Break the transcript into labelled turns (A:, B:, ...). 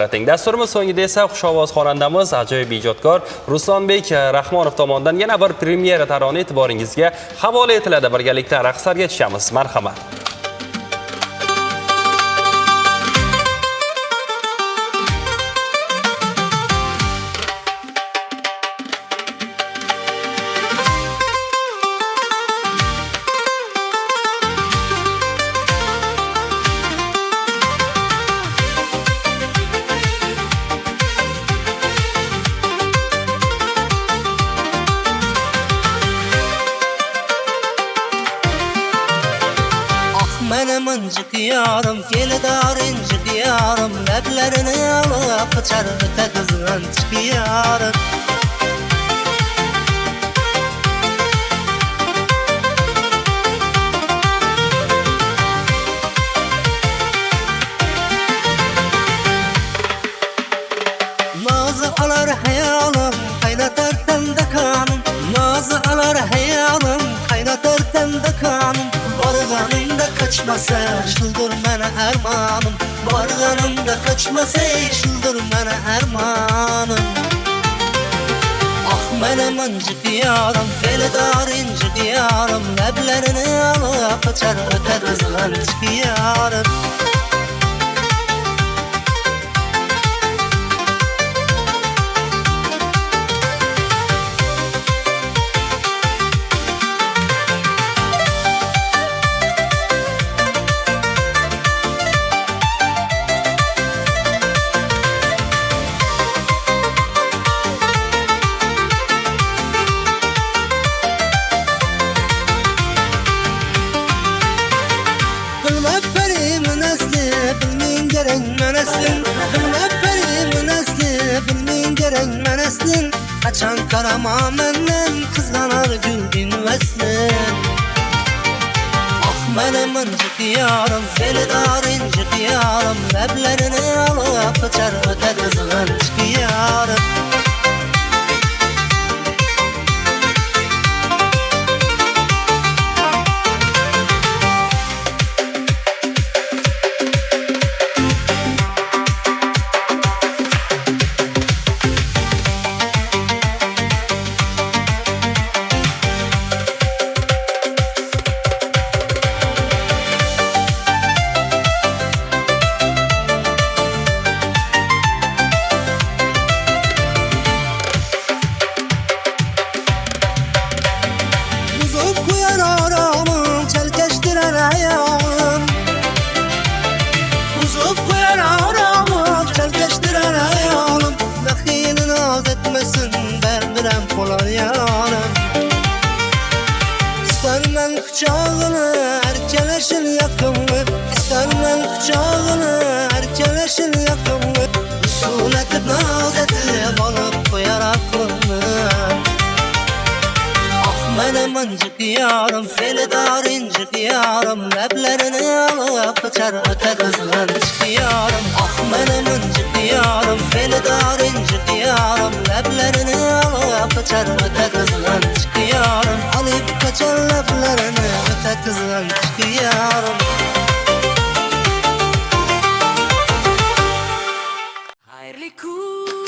A: Dasturimiz so'ngida esa xushovoz xonandamiz, ajoyib ijodkor Ruslanbek Rahmonov tomonidan yana bir premyera taroni e'tiboringizga havola etiladi. Birgalikda raqslarga tushamiz. Marhamat.
B: Benim incik yarım, gelidar incik yarım, leblerini alıp kaçar öte kızın incik yarım. Nazı alar hayalım, kaynatır tende kanım. Nazı alar hayalım, kaynatır tende kanım. Barganımda kaçmasa şıldır mene ermanım. Barganımda kaçmasa şıldır mene ermanım. Ah benim incik yarım, felidar incik yarım, leblerini alıp kaçar öte kızın incik yarım. Kaçan karama menden kızganar gülgün veslin. Ah benim incik yarım, felidar incik yarım, leblerini alıp kaçar öte kızın incik yarım. İstermen kucağını erkeleşin yakınlı, İstermen kucağını erkeleşin yakınlı. Usul etip naz etip alıp koyar aklını. Ah benim incik yarım, felidar incik yarım, leblerini alıp kaçar öte kızın incik yarım. Ah benim incik yarım, felidar incik yarım, leblerini alıp kaçar öte kızın incik yarım. Alıp kaçar leblerini öte kızın incik yarım.
C: Hayırlı kul